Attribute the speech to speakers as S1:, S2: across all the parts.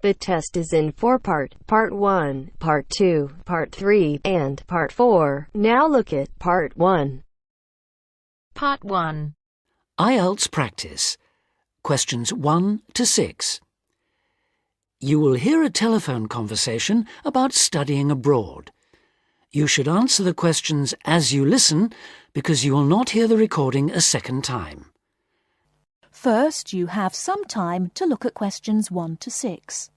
S1: The test is in 4 parts: Part 1, Part 2, Part 3, and Part 4. Now look at Part 1.
S2: Part 1.
S3: IELTS practice. Questions 1 to 6. You will hear a telephone conversation about studying abroad. You should answer the questions as you listen because you will not hear the recording a second time.
S4: First, you have some time to look at questions 1 to 6.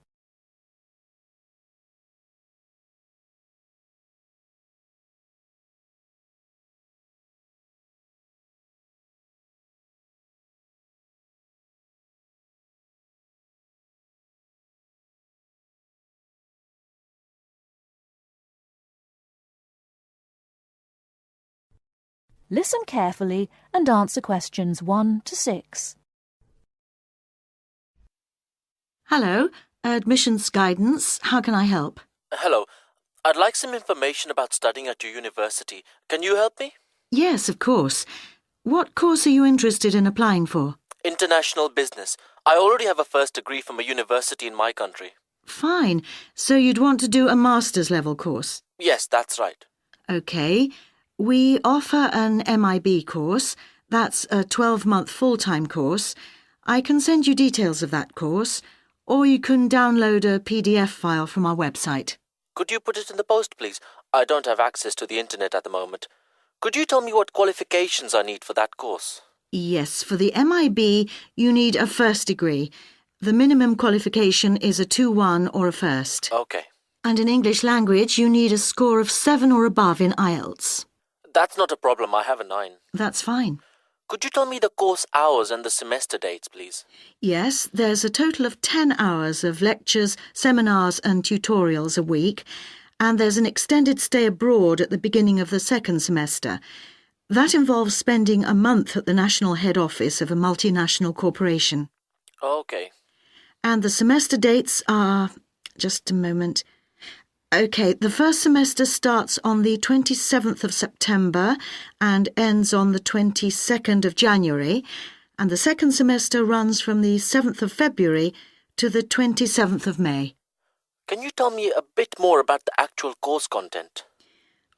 S4: Listen carefully and answer questions 1 to 6.
S5: Hello, admissions guidance. How can I help?
S6: Hello. I'd like some information about studying at your university. Can you help me?
S5: Yes, of course. What course are you interested in applying for?
S6: International business. I already have a first degree from a university in my country.
S5: Fine. So you'd want to do a master's level course?
S6: Yes, that's right.
S5: OK. We offer an MIB course. That's a 12-month full-time course. I can send you details of that course, or you can download a PDF file from our website.
S6: Could you put it in the post, please? I don't have access to the internet at the moment. Could you tell me what qualifications I need for that course?
S5: Yes, for the MIB, you need a first degree. The minimum qualification is a 2-1 or a first.
S6: Okay.
S5: And in English language, you need a score of 7 or above in IELTS.
S6: That's not a problem. I have a 9.
S5: That's fine.
S6: Could you tell me the course hours and the semester dates, please?
S5: Yes, there's a total of 10 hours of lectures, seminars and tutorials a week, and there's an extended stay abroad at the beginning of the second semester. That involves spending a month at the national head office of a multinational corporation.
S6: Okay.
S5: And the semester dates are... just a moment... OK, the first semester starts on the 27th of September and ends on the 22nd of January, and the second semester runs from the 7th of February to the 27th of May.
S6: Can you tell me a bit more about the actual course content?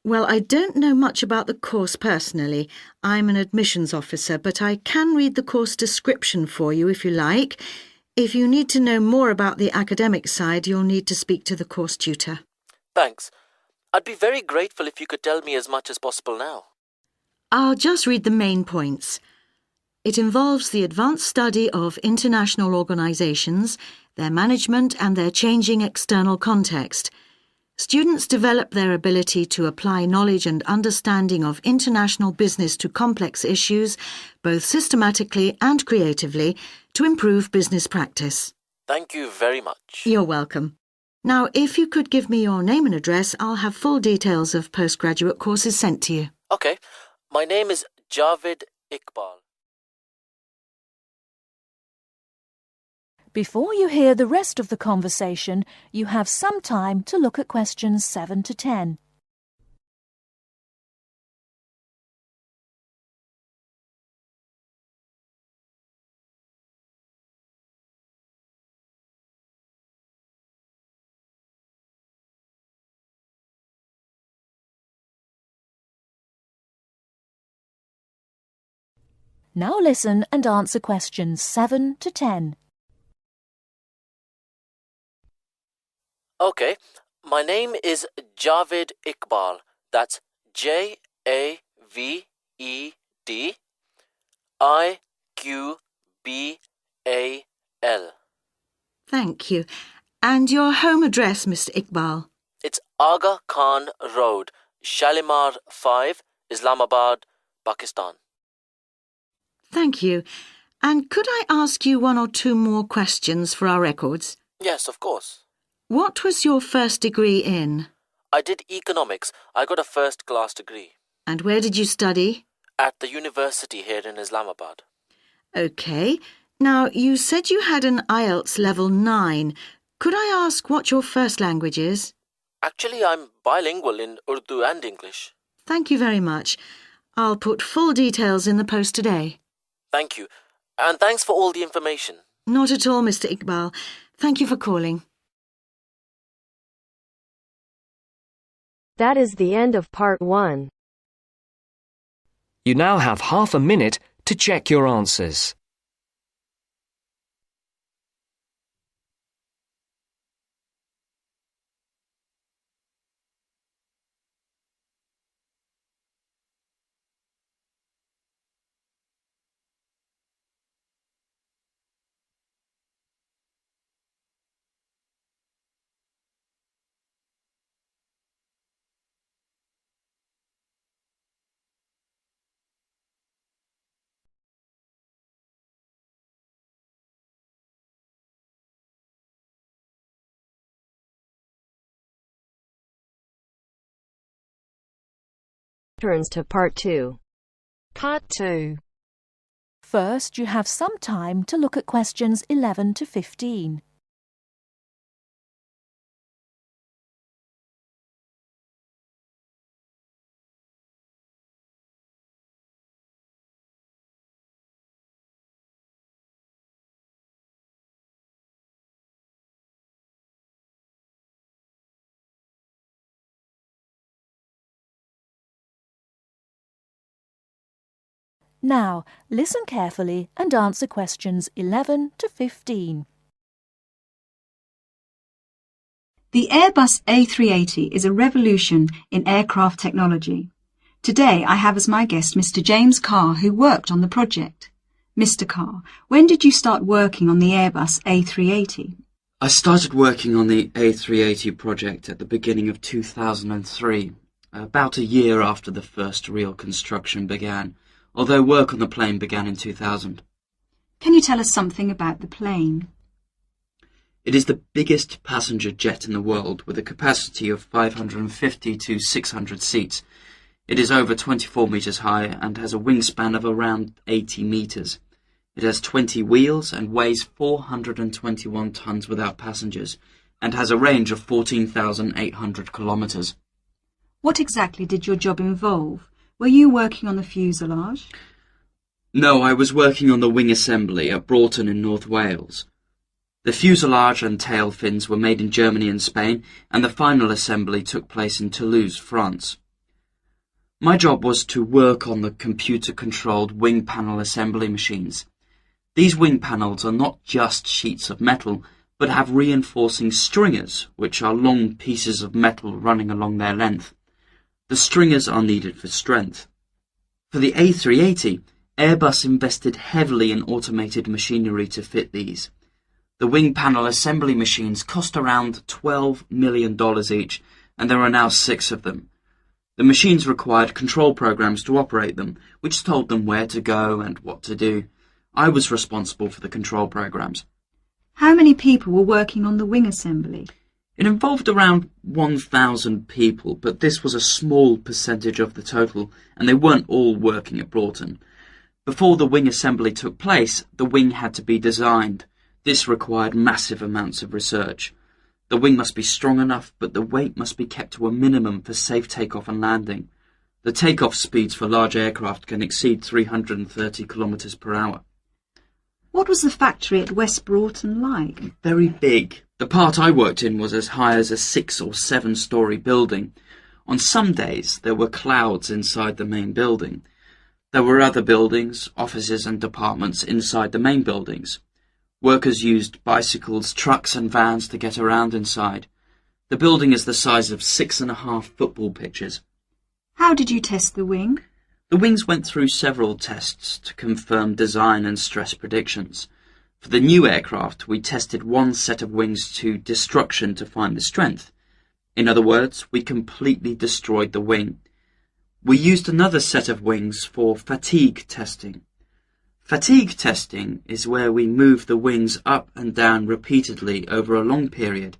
S5: Well, I don't know much about the course personally. I'm an admissions officer, but I can read the course description for you if you like. If you need to know more about the academic side, you'll need to speak to the course tutor.
S6: Thanks. I'd be very grateful if you could tell me as much as possible now.
S5: I'll just read the main points. It involves the advanced study of international organisations, their management and their changing external context. Students develop their ability to apply knowledge and understanding of international business to complex issues, both systematically and creatively, to improve business practice.
S6: Thank you very much.
S5: You're welcome. Now, if you could give me your name and address, I'll have full details of postgraduate courses sent to you.
S6: Okay. My name is Javed Iqbal.
S4: Before you hear the rest of the conversation, you have some time to look at questions 7 to 10. Now listen and answer questions 7 to 10.
S6: Okay. My name is Javed Iqbal. That's JAVED
S5: Thank you. And your home address, Mr. Iqbal?
S6: It's Aga Khan Road, Shalimar 5, Islamabad, Pakistan.
S5: Thank you. And could I ask you 1 or 2 more questions for our records?
S6: Yes, of course.
S5: What was your first degree in?
S6: I did economics. I got a first-class degree.
S5: And where did you study?
S6: At the university here in Islamabad.
S5: OK. Now, you said you had an IELTS level 9. Could I ask what your first language is?
S6: Actually, I'm bilingual in Urdu and English.
S5: Thank you very much. I'll put full details in the post today.
S6: Thank you. And thanks for all the information.
S5: Not at all, Mr. Iqbal. Thank you for calling.
S1: That is the end of part 1.
S7: You now have half a minute to check your answers.
S1: Turns to part 2.
S2: Part 2.
S4: First, you have some time to look at questions 11 to 15. Now, listen carefully and answer questions 11 to 15.
S8: The Airbus A380 is a revolution in aircraft technology. Today I have as my guest Mr. James Carr, who worked on the project. Mr. Carr, when did you start working on the Airbus A380?
S9: I started working on the A380 project at the beginning of 2003, about a year after the first real construction began, although work on the plane began in 2000.
S8: Can you tell us something about the plane?
S9: It is the biggest passenger jet in the world, with a capacity of 550 to 600 seats. It is over 24 metres high and has a wingspan of around 80 metres. It has 20 wheels and weighs 421 tonnes without passengers, and has a range of 14,800 kilometres.
S8: What exactly did your job involve? Were you working on the fuselage?
S9: No, I was working on the wing assembly at Broughton in North Wales. The fuselage and tail fins were made in Germany and Spain, and the final assembly took place in Toulouse, France. My job was to work on the computer-controlled wing panel assembly machines. These wing panels are not just sheets of metal, but have reinforcing stringers, which are long pieces of metal running along their length. The stringers are needed for strength. For the A380, Airbus invested heavily in automated machinery to fit these. The wing panel assembly machines cost around $12 million each, and there are now 6 of them. The machines required control programs to operate them, which told them where to go and what to do. I was responsible for the control programs.
S8: How many people were working on the wing assembly?
S9: It involved around 1,000 people, but this was a small percentage of the total, and they weren't all working at Broughton. Before the wing assembly took place, the wing had to be designed. This required massive amounts of research. The wing must be strong enough, but the weight must be kept to a minimum for safe takeoff and landing. The takeoff speeds for large aircraft can exceed 330 kilometers per hour.
S8: What was the factory at West Broughton like?
S9: Very big. The part I worked in was as high as a 6 or 7-story building. On some days, there were clouds inside the main building. There were other buildings, offices and departments inside the main buildings. Workers used bicycles, trucks and vans to get around inside. The building is the size of 6.5 football pitches.
S8: How did you test the wing?
S9: The wings went through several tests to confirm design and stress predictions. For the new aircraft, we tested one set of wings to destruction to find the strength. In other words, we completely destroyed the wing. We used another set of wings for fatigue testing. Fatigue testing is where we move the wings up and down repeatedly over a long period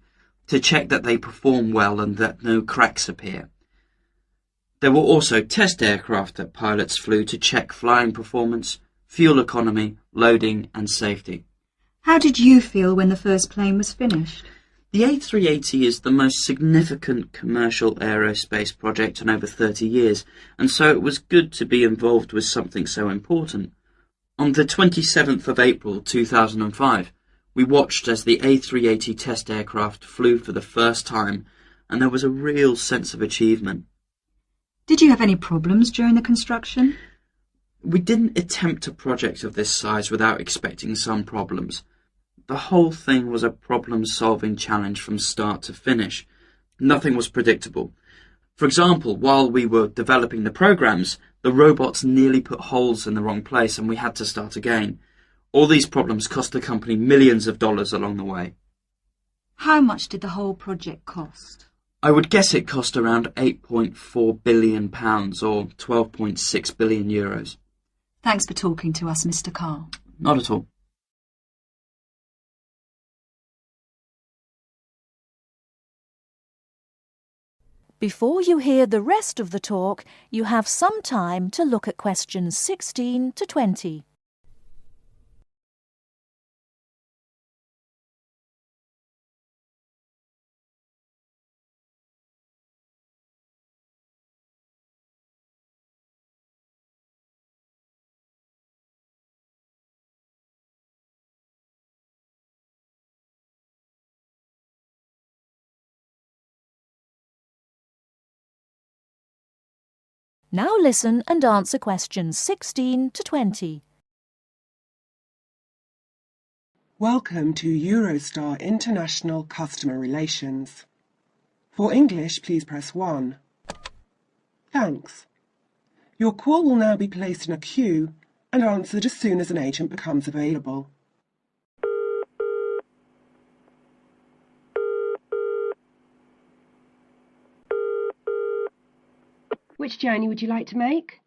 S9: to check that they perform well and that no cracks appear. There were also test aircraft that pilots flew to check flying performance, fuel economy, loading and safety.
S8: How did you feel when the first plane was finished?
S9: The A380 is the most significant commercial aerospace project in over 30 years, and so it was good to be involved with something so important. On the 27th of April 2005, we watched as the A380 test aircraft flew for the first time, and there was a real sense of achievement.
S8: Did you have any problems during the construction?
S9: We didn't attempt a project of this size without expecting some problems. The whole thing was a problem-solving challenge from start to finish. Nothing was predictable. For example, while we were developing the programs, the robots nearly put holes in the wrong place and we had to start again. All these problems cost the company millions of dollars along the way.
S8: How much did the whole project cost?
S9: I would guess it cost around £8.4 billion or 12.6 billion euros.
S8: Thanks for talking to us, Mr. Carr.
S9: Not at all.
S4: Before you hear the rest of the talk, you have some time to look at questions 16 to 20. Now listen and answer questions 16 to 20.
S10: Welcome to Eurostar International Customer Relations. For English, please press 1. Thanks. Your call will now be placed in a queue and answered as soon as an agent becomes available.
S11: Which journey would you like to make?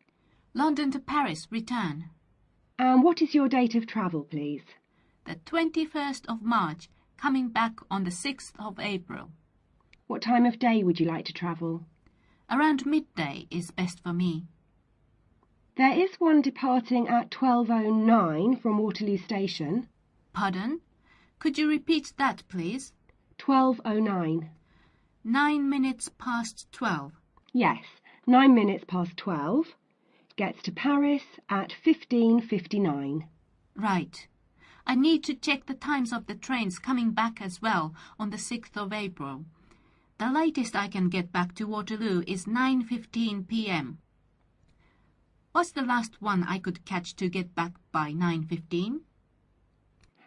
S12: London to Paris, return.
S11: And what is your date of travel, please?
S12: The 21st of March, coming back on the 6th of April.
S11: What time of day would you like to travel?
S12: Around midday is best for me.
S11: There is one departing at 12:09 from Waterloo Station.
S12: Pardon? Could you repeat that, please?
S11: 12:09.
S12: 9 minutes past 12.
S11: Yes, 9 minutes past 12. Gets to Paris at 15:59.
S12: Right. I need to check the times of the trains coming back as well on the 6th of April. The latest I can get back to Waterloo is 9:15 p.m. What's the last one I could catch to get back by 9:15?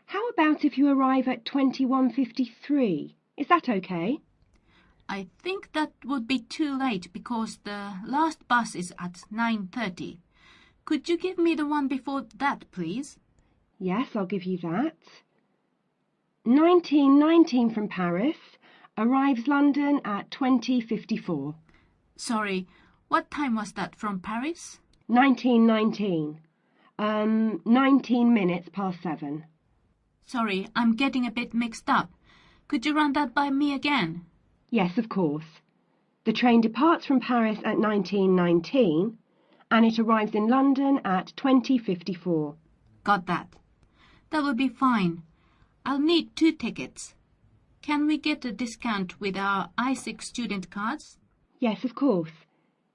S11: How about if you arrive at 21:53? Is that okay?
S12: I think that would be too late because the last bus is at 9:30. Could you give me the one before that, please?
S11: Yes, I'll give you that. 1919 from Paris arrives London at 20:54.
S12: Sorry, what time was that from Paris?
S11: 1919. 19 minutes past 7.
S12: Sorry, I'm getting a bit mixed up. Could you run that by me again?
S11: Yes, of course. The train departs from Paris at 1919 and it arrives in London at 20:54.
S12: Got that. That will be fine. I'll need 2 tickets. Can we get a discount with our I6 student cards?
S11: Yes, of course.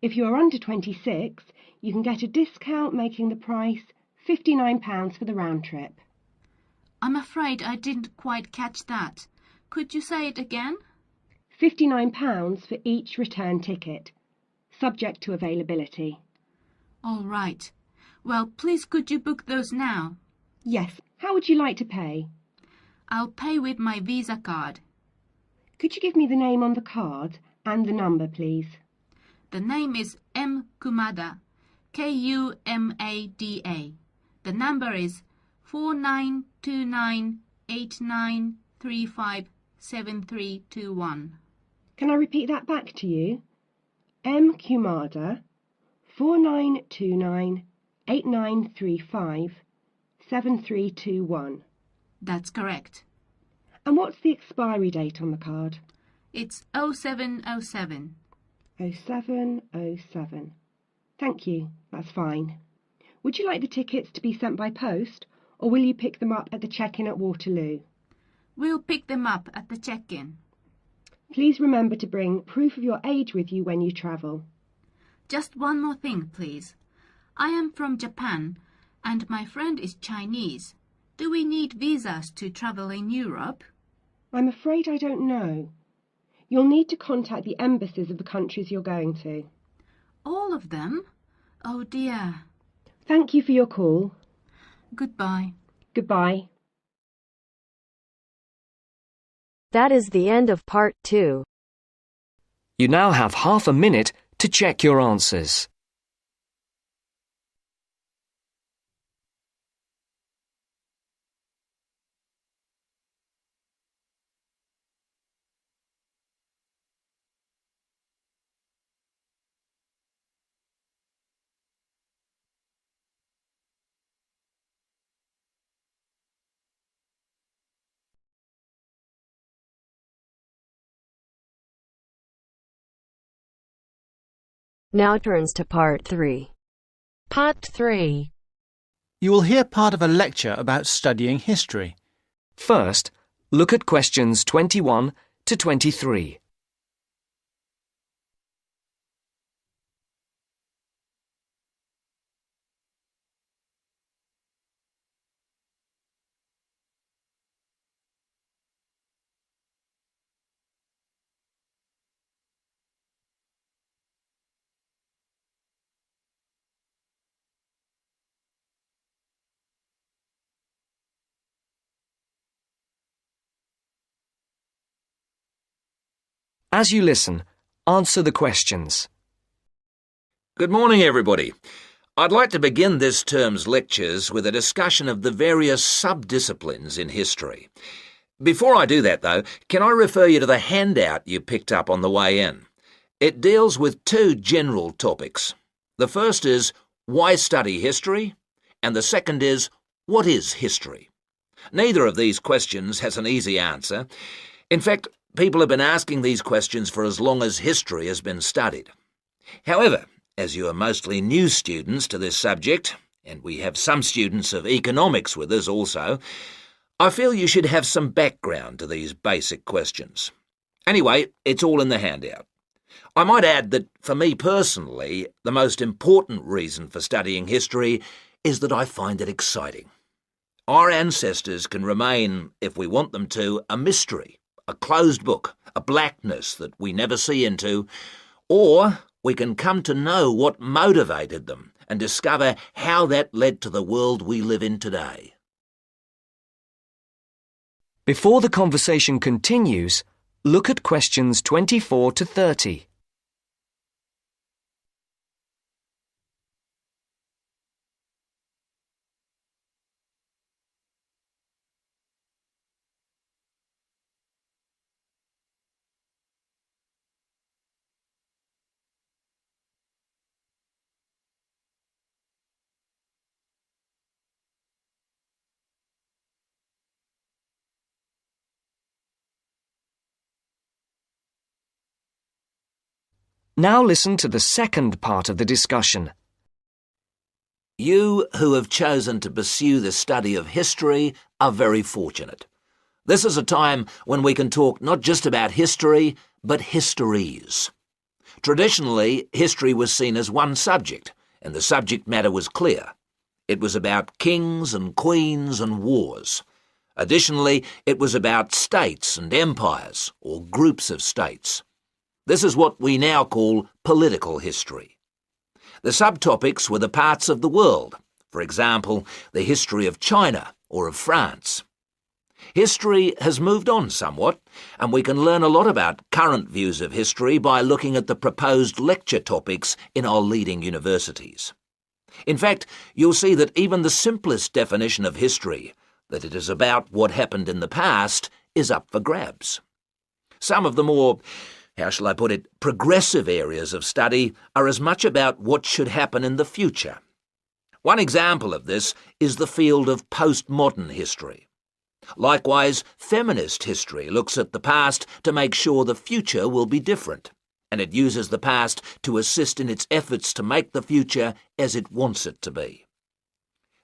S11: If you are under 26, you can get a discount making the price £59 for the round trip.
S12: I'm afraid I didn't quite catch that. Could you say it again?
S11: £59 for each return ticket, subject to availability.
S12: All right. Well, please could you book those now?
S11: Yes. How would you like to pay?
S12: I'll pay with my Visa card.
S11: Could you give me the name on the card and the number, please?
S12: The name is M. Kumada, Kumada. The number is 492989357321.
S11: Can I repeat that back to you? M. Kumada, 492989357321.
S12: That's correct.
S11: And what's the expiry date on the card?
S12: It's 0707.
S11: 0707. Thank you, that's fine. Would you like the tickets to be sent by post, or will you pick them up at the check-in at Waterloo?
S12: We'll pick them up at the check-in.
S11: Please remember to bring proof of your age with you when you travel.
S12: Just one more thing, please. I am from Japan, and my friend is Chinese. Do we need visas to travel in Europe?
S11: I'm afraid I don't know. You'll need to contact the embassies of the countries you're going to.
S12: All of them? Oh dear.
S11: Thank you for your call.
S12: Goodbye.
S11: Goodbye.
S1: That is the end of part 2.
S7: You now have half a minute to check your answers.
S1: Now turns to part 3.
S2: Part 3.
S13: You will hear part of a lecture about studying history.
S7: First, look at questions 21 to 23. As you listen, answer the questions.
S14: Good morning, everybody. I'd like to begin this term's lectures with a discussion of the various sub-disciplines in history. Before I do that, though, can I refer you to the handout you picked up on the way in? It deals with 2 general topics. The first is, why study history? And the second is, what is history? Neither of these questions has an easy answer. In fact, people have been asking these questions for as long as history has been studied. However, as you are mostly new students to this subject, and we have some students of economics with us also, I feel you should have some background to these basic questions. Anyway, it's all in the handout. I might add that, for me personally, the most important reason for studying history is that I find it exciting. Our ancestors can remain, if we want them to, a mystery, a closed book, a blackness that we never see into, or we can come to know what motivated them and discover how that led to the world we live in today.
S7: Before the conversation continues, look at questions 24 to 30. Now listen to the second part of the discussion.
S14: You who have chosen to pursue the study of history are very fortunate. This is a time when we can talk not just about history, but histories. Traditionally, history was seen as one subject, and the subject matter was clear. It was about kings and queens and wars. Additionally, it was about states and empires, or groups of states. This is what we now call political history. The subtopics were the parts of the world, for example, the history of China or of France. History has moved on somewhat, and we can learn a lot about current views of history by looking at the proposed lecture topics in our leading universities. In fact, you'll see that even the simplest definition of history, that it is about what happened in the past, is up for grabs. Some of the more, how shall I put it, progressive areas of study are as much about what should happen in the future. One example of this is the field of postmodern history. Likewise, feminist history looks at the past to make sure the future will be different, and it uses the past to assist in its efforts to make the future as it wants it to be.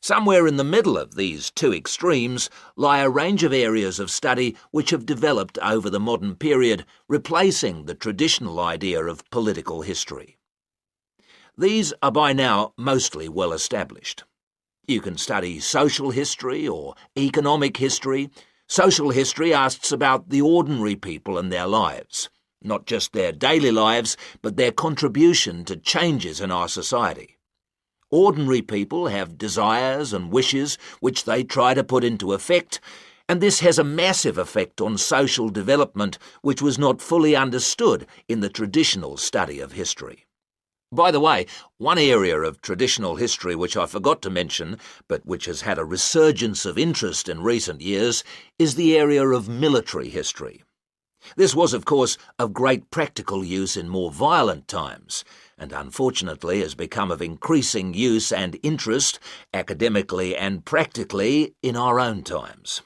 S14: Somewhere in the middle of these 2 extremes lie a range of areas of study which have developed over the modern period, replacing the traditional idea of political history. These are by now mostly well established. You can study social history or economic history. Social history asks about the ordinary people and their lives. not just their daily lives, but their contribution to changes in our society. Ordinary people have desires and wishes which they try to put into effect, and this has a massive effect on social development which was not fully understood in the traditional study of history. By the way, one area of traditional history which I forgot to mention, but which has had a resurgence of interest in recent years, is the area of military history. This was, of course, of great practical use in more violent times, and unfortunately has become of increasing use and interest, academically and practically, in our own times.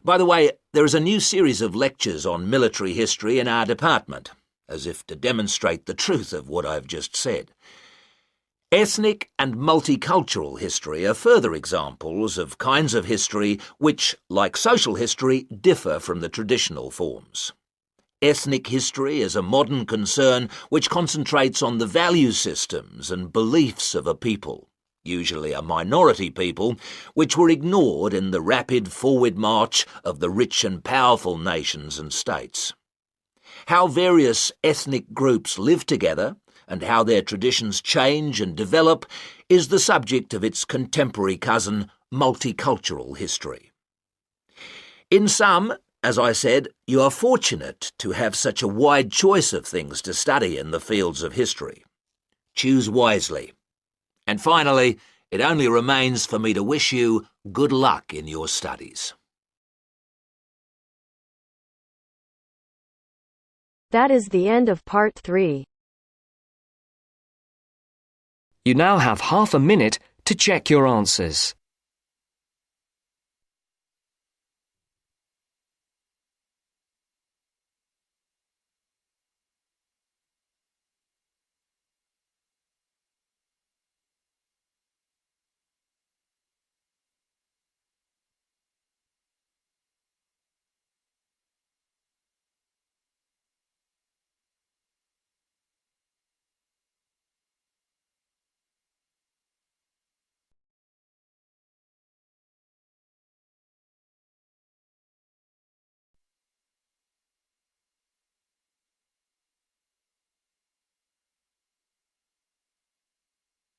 S14: By the way, there is a new series of lectures on military history in our department, as if to demonstrate the truth of what I've just said. Ethnic and multicultural history are further examples of kinds of history which, like social history, differ from the traditional forms. Ethnic history is a modern concern which concentrates on the value systems and beliefs of a people, usually a minority people, which were ignored in the rapid forward march of the rich and powerful nations and states. How various ethnic groups live together and how their traditions change and develop is the subject of its contemporary cousin, multicultural history. In sum, as I said, you are fortunate to have such a wide choice of things to study in the fields of history. Choose wisely. And finally, it only remains for me to wish you good luck in your studies.
S1: That is the end of part 3.
S7: You now have half a minute to check your answers.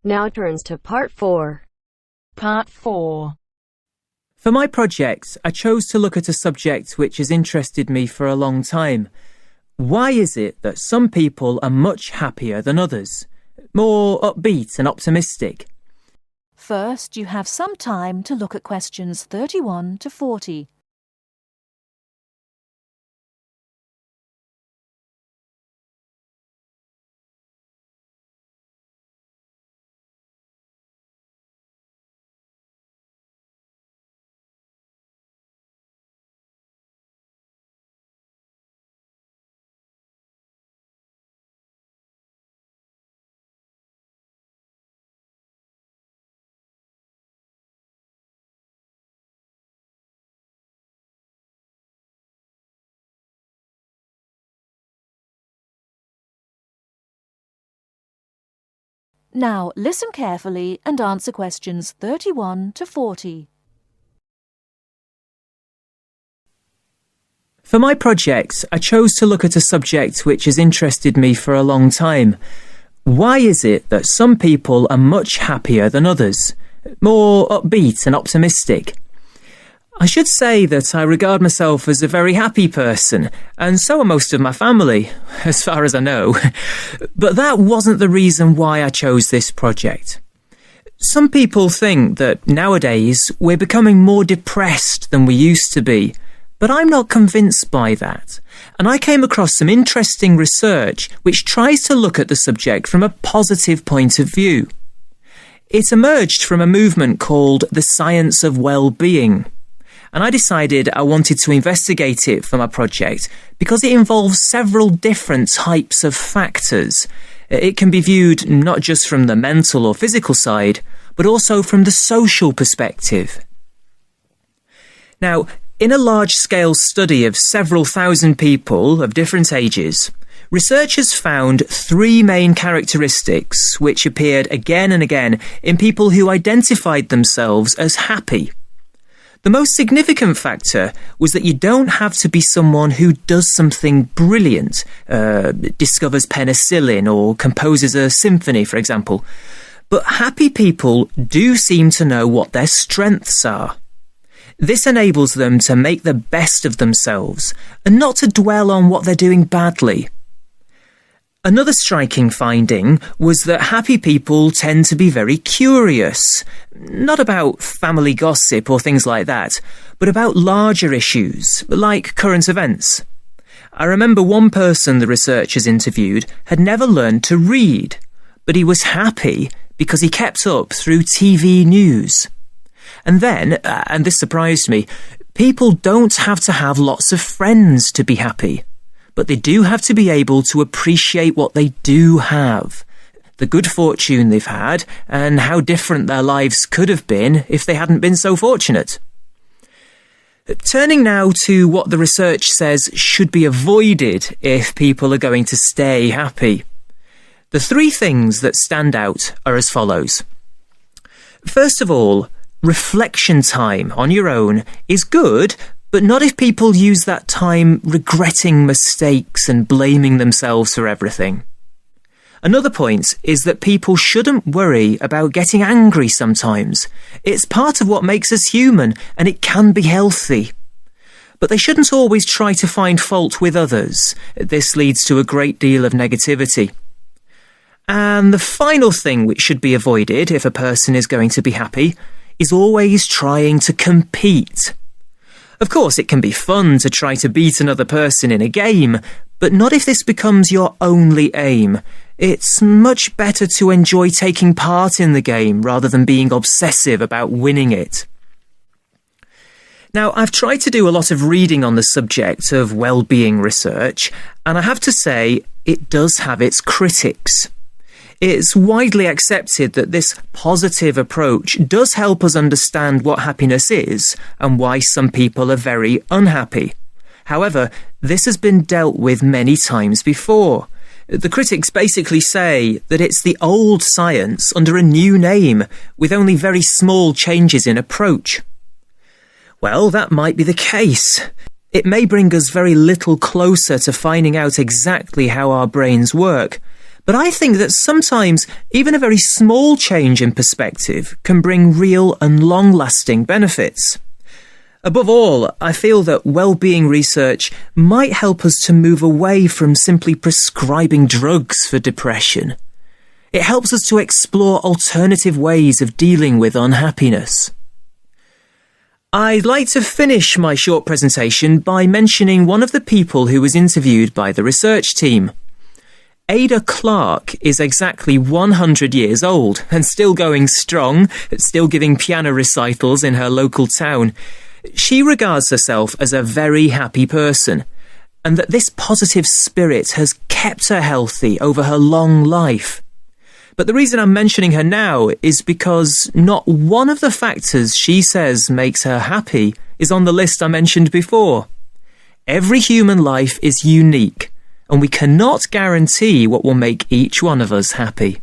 S1: Now turns to part 4.
S2: Part 4.
S15: For my project, I chose to look at a subject which has interested me for a long time. Why is it that some people are much happier than others? More upbeat and optimistic?
S4: First, you have some time to look at questions 31 to 40. Now, listen carefully and answer questions 31 to 40.
S15: For my project, I chose to look at a subject which has interested me for a long time. Why is it that some people are much happier than others? More upbeat and optimistic? I should say that I regard myself as a very happy person, and so are most of my family, as far as I know. But that wasn't the reason why I chose this project. Some people think that nowadays we're becoming more depressed than we used to be, but I'm not convinced by that. And I came across some interesting research which tries to look at the subject from a positive point of view. It emerged from a movement called the science of well-being. And I decided I wanted to investigate it for my project because it involves several different types of factors. It can be viewed not just from the mental or physical side, but also from the social perspective. Now, in a large-scale study of several thousand people of different ages, researchers found 3 main characteristics which appeared again and again in people who identified themselves as happy. The most significant factor was that you don't have to be someone who does something brilliant, discovers penicillin or composes a symphony, for example. But happy people do seem to know what their strengths are. This enables them to make the best of themselves and not to dwell on what they're doing badly. Another striking finding was that happy people tend to be very curious, not about family gossip or things like that, but about larger issues, like current events. I remember one person the researchers interviewed had never learned to read, but he was happy because he kept up through TV news. And then, and this surprised me, people don't have to have lots of friends to be happy. But they do have to be able to appreciate what they do have, the good fortune they've had, and how different their lives could have been if they hadn't been so fortunate. Turning now to what the research says should be avoided if people are going to stay happy. The three things that stand out are as follows. First of all, reflection time on your own is good, but not if people use that time regretting mistakes and blaming themselves for everything. Another point is that people shouldn't worry about getting angry sometimes. It's part of what makes us human, and it can be healthy. But they shouldn't always try to find fault with others. This leads to a great deal of negativity. And the final thing which should be avoided if a person is going to be happy is always trying to compete. Of course, it can be fun to try to beat another person in a game, but not if this becomes your only aim. It's much better to enjoy taking part in the game rather than being obsessive about winning it. Now, I've tried to do a lot of reading on the subject of well-being research, and I have to say it does have its critics. It's widely accepted that this positive approach does help us understand what happiness is and why some people are very unhappy. However, this has been dealt with many times before. The critics basically say that it's the old science under a new name, with only very small changes in approach. Well, that might be the case. It may bring us very little closer to finding out exactly how our brains work. But I think that sometimes even a very small change in perspective can bring real and long-lasting benefits. Above all, I feel that well-being research might help us to move away from simply prescribing drugs for depression. It helps us to explore alternative ways of dealing with unhappiness. I'd like to finish my short presentation by mentioning one of the people who was interviewed by the research team. Ada Clark is exactly 100 years old and still going strong, still giving piano recitals in her local town. She regards herself as a very happy person, and that this positive spirit has kept her healthy over her long life. But the reason I'm mentioning her now is because not one of the factors she says makes her happy is on the list I mentioned before. Every human life is unique, and we cannot guarantee what will make each one of us happy.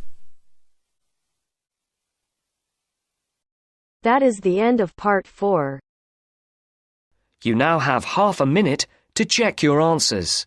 S1: That is the end of part 4.
S7: You now have half a minute to check your answers.